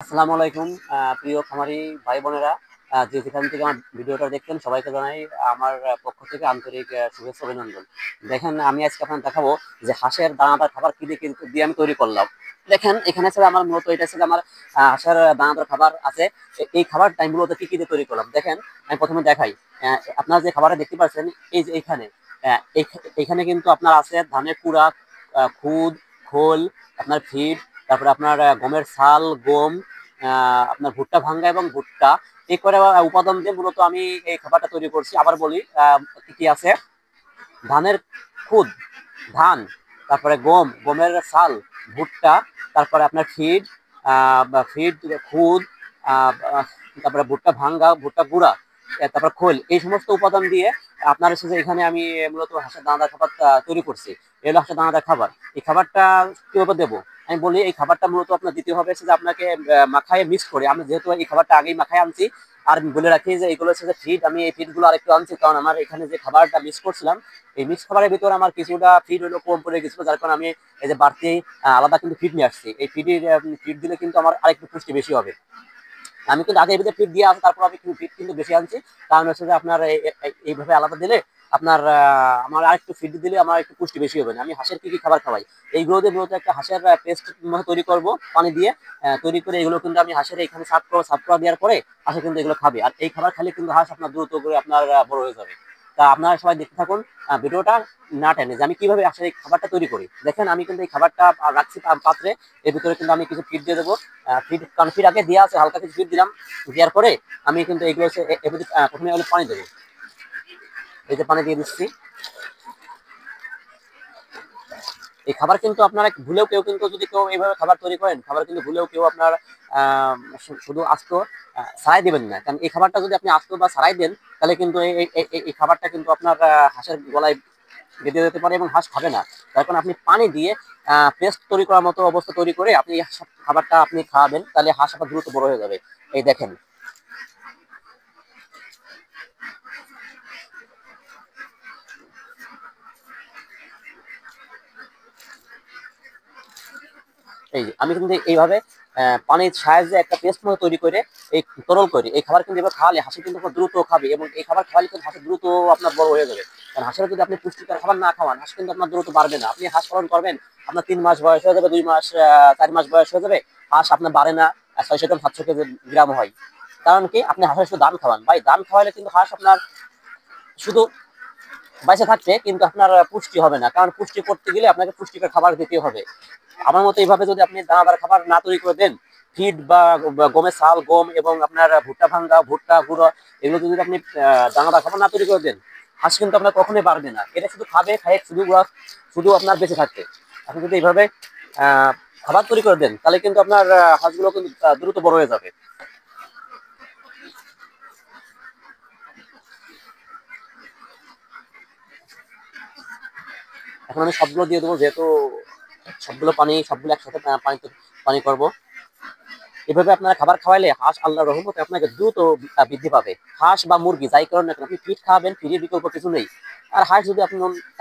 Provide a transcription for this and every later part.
আসসালামু আলাইকুম প্রিয় খামারি ভাই বোনেরা, যে যেখান থেকে আমার ভিডিওটা দেখছেন সবাইকে জানাই আমার পক্ষ থেকে আন্তরিক শুভেচ্ছা অভিনন্দন। দেখেন, আমি আজকে আপনার দেখাবো যে হাঁসের দানাদার খাবার কি দিয়ে দিয়ে আমি তৈরি করলাম। দেখেন, এখানে ছিল আমার মূলত এটা ছিল আমার হাঁসের দানাদার খাবার আছে। এই খাবারটা আমি মূলত কি কি দিয়ে তৈরি করলাম দেখেন। আমি প্রথমে দেখাই। আপনারা যে খাবারটা দেখতে পাচ্ছেন এই যে এইখানে, এইখানে কিন্তু আপনার আছে ধানের কুড়া, খুদ, খোল, আপনার ফিড, তারপরে আপনার গমের ছাল, গম, আপনার ভুট্টা ভাঙ্গা এবং ভুট্টা, এই করে উপাদান দিয়ে মূলত আমি এই খাবারটা তৈরি করছি। আবার বলি কি কি আছে। ধানের খুদ, ধান, তারপরে গম, গমের ছাল, ভুট্টা, তারপরে আপনার ফিড, ফিড, খুদ, তারপরে ভুট্টা ভাঙ্গা, ভুট্টা গুঁড়া, তারপর খোল, এই সমস্ত উপাদান দিয়ে আপনার হচ্ছে যে এখানে আমি মূলত হাঁসের দানাদার খাবার তৈরি করছি। এই হলো হাঁসের দানাদার খাবার। এই খাবারটা কিভাবে দেবো আমি বলি। এই খাবারটা মূলত আপনার দিতে হবে যে আপনাকে মাখায় মিক্স করে, আমি যেহেতু এই খাবারটা আগেই মাখায় আনছি। আর বলে রাখি যে এগুলো হচ্ছে যে ফিড, আমি এই ফিড গুলো আরেকটু আনছি, কারণ আমার এখানে যে খাবারটা মিক্স করছিলাম এই মিক্স খাবারের ভিতরে আমার কিছুটা ফিড হলো কম পড়ে গেছিল, যার কারণে আমি এই যে বাড়তি আলাদা কিন্তু ফিড নিয়ে আসছি। এই ফিড দিলে কিন্তু আমার আরেকটু পুষ্টি বেশি হবে। আমি কিন্তু আগে এভাবে ফিড দিয়ে আসি, তারপর আমি ফিড কিন্তু বেশি আনছি। কারণ হচ্ছে যে আপনার এইভাবে আলাদা দিলে আপনার আমার আরেকটু ফিড দিলে আমার একটু পুষ্টি বেশি হবে না। আমি হাঁসের কি কি খাবার খাওয়াই এইগুলো দিয়ে মূলত একটা হাঁসের পেস্ট তৈরি করব পানি দিয়ে। তৈরি করে এগুলো কিন্তু আমি হাঁসের এখানে সাফ করা দেওয়ার পরে হাঁসে কিন্তু এগুলো খাবে। আর এই খাবার খেলে কিন্তু হাঁস আপনার দ্রুত করে আপনার বড় হয়ে যাবে। তা আপনারা সবাই দেখতে থাকুন ভিডিওটা না টেনে, যে আমি কিভাবে আসলে এই খাবারটা তৈরি করি। দেখেন, আমি কিন্তু এই খাবারটা রাখছি পাত্রে। এর ভিতরে কিন্তু আমি কিছু ফিড দিয়ে দেবো। ফিড, কারণ ফিড আগে দেওয়া আছে, হালকা কিছু ফিড দিলাম। দেওয়ার পরে আমি কিন্তু এগুলো হচ্ছে প্রথমে হলো পানি দেবো। এই যে পানি দিয়ে দিচ্ছি। এই খাবার কিন্তু আপনারা ভুলেও কেউ কিন্তু, যদি কেউ এইভাবে খাবার তৈরি করেন, খাবার কিন্তু ভুলেও কেউ আপনার শুধু আস্ত ছাড়াই দেবেন না। কারণ এই খাবারটা যদি আপনি আস্ত বা ছাড়াই দেন, তাহলে কিন্তু এই খাবারটা কিন্তু আপনার হাঁসের গলায় বেঁধে যেতে পারে এবং হাঁস খাবে না। তার কারণে আপনি পানি দিয়ে পেস্ট তৈরি করার মতো অবস্থা তৈরি করে আপনি খাবারটা আপনি খাওয়াবেন, তাহলে হাঁস আপনার দ্রুত বড় হয়ে যাবে। এই দেখেন, এই যে আমি কিন্তু এইভাবে পানির সাহায্যে একটা পেস্ট মতো তৈরি করে এই তরল করে এই খাবার কিন্তু এবার খাওয়ালে হাঁসি কিন্তু খুব দ্রুত খাবে, এবং এই খাবার খাওয়ালে কিন্তু হাঁসি দ্রুত আপনার বড় হয়ে যাবে। কারণ হাঁসের যদি আপনি পুষ্টিকর খাবার না খাওয়ান, হাঁস কিন্তু আপনার দ্রুত বাড়বে না। আপনি হাঁস পালন করবেন, আপনার 3 মাস বয়স হয়ে যাবে, 2 মাস, 4 মাস বয়স হয়ে যাবে, হাঁস আপনার বাড়ে না, 600 গ্রাম 700 গ্রাম হয়। কারণ কি, আপনি হাঁসের শুধু ধান খাওয়ান ভাই। ধান খাওয়ালে কিন্তু হাঁস আপনার শুধু বাইসে থাকবে, কিন্তু আপনার পুষ্টি হবে না। কারণ পুষ্টি করতে গেলে আপনাকে পুষ্টিকর খাবার দিতে হবে। আমার মতো এইভাবে যদি আপনি দানাদার খাবার না তৈরি করে দেন, ফিড বা গমের ছাল, গম এবং আপনার ভুট্টা ভাঙ্গা, ভুট্টা গুঁড়ো, এগুলো যদি আপনি দানাদার খাবার না তৈরি করে দেন, হাঁস কিন্তু আপনার কখনোই পারবে না। এটা শুধু খাবে, খায় শুধু শুধু আপনার বেঁচে থাকবে। আপনি যদি এইভাবে খাবার তৈরি করে দেন, তাহলে কিন্তু আপনার হাঁসগুলো কিন্তু দ্রুত বড় হয়ে যাবে। এখন আমি সবগুলো দিয়ে দেবো, যেহেতু সবগুলো একসাথে পানি করবো। এভাবে আপনারা খাবার খাওয়াইলে হাঁস আল্লাহর রহমতে আপনাকে দ্রুত বৃদ্ধি পাবে। হাঁস বা মুরগি যাই করেন না কেন, আপনি ফিড খাওয়াবেন, ফিডের বিকল্প কিছু নেই। আর হাঁস যদি আপনি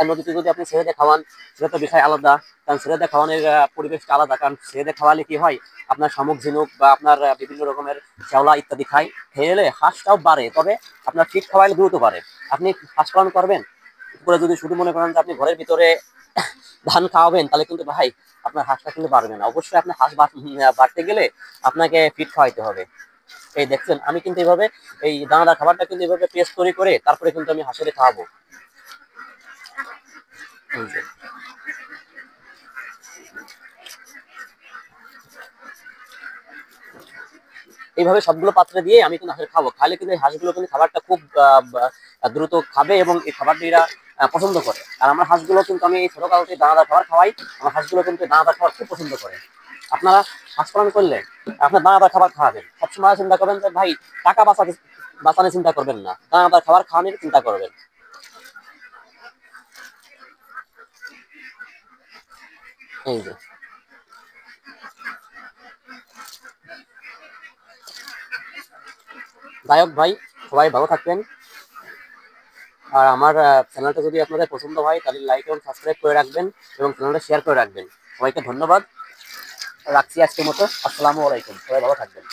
নদীতে যদি আপনি ছেড়ে দিয়ে খাওয়ান, সেটা তো বিষয় আলাদা। কারণ ছেড়ে দিয়ে খাওয়ানোর পরিবেশটা আলাদা। কারণ ছেড়ে দিয়ে খাওয়ালে কি হয়, আপনার শামুক ঝিনুক বা আপনার বিভিন্ন রকমের শ্যাওলা ইত্যাদি খেয়ে এলে হাঁসটাও বাড়ে, তবে আপনার ফিড খাওয়াইলে দ্রুত বাড়ে। আপনি হাঁস পালন করবেন করে যদি শুধু মনে করেন যে আপনি ঘরের ভিতরে ধান খাওয়াবেন, তাহলে কিন্তু ভাই আপনার হাঁসটা কিন্তু বাড়বে না। অবশ্যই আপনার হাঁস বাড়তে গেলে আপনাকে ফিড খাওয়াইতে হবে। এই দেখছেন, আমি কিন্তু এইভাবে এই দানাদার খাবারটা কিন্তু এইভাবে পেস্ট তৈরি করে তারপরে কিন্তু আমি হাঁসের খাওয়াবো। এই যে এইভাবে সবগুলো পাত্রে দিয়ে আমি কিন্তু হাঁসের খাবো। খাইলে কিন্তু এই হাঁসগুলো কিন্তু খাবারটা খুব দ্রুত খাবে এবং এই খাবারটা এরা পছন্দ করে। আর আমার হাঁসগুলো কিন্তু আমি এই ছোটকাল থেকে দানাদার খাবার খাওয়াই। আমার হাঁসগুলো কিন্তু দানাদার খাবার খুব পছন্দ করে। আপনারা হাঁস পালন করলে আপনার দানাদার খাবার খাওয়াবেন। সবসময় চিন্তা করবেন যে ভাই টাকা বাঁচানোর চিন্তা করবেন না, দানাদার খাবার খাওয়ানোর চিন্তা করবেন। এই যে গায়ক ভাই, সবাই ভালো থাকবেন। আর আমার চ্যানেলটা যদি আপনাদের পছন্দ হয়, তাহলে লাইক এবং সাবস্ক্রাইব করে রাখবেন এবং চ্যানেলটা শেয়ার করে রাখবেন। সবাইকে ধন্যবাদ। রাখছি আজকের মতো। আসসালামু আলাইকুম, সবাই ভালো থাকবেন।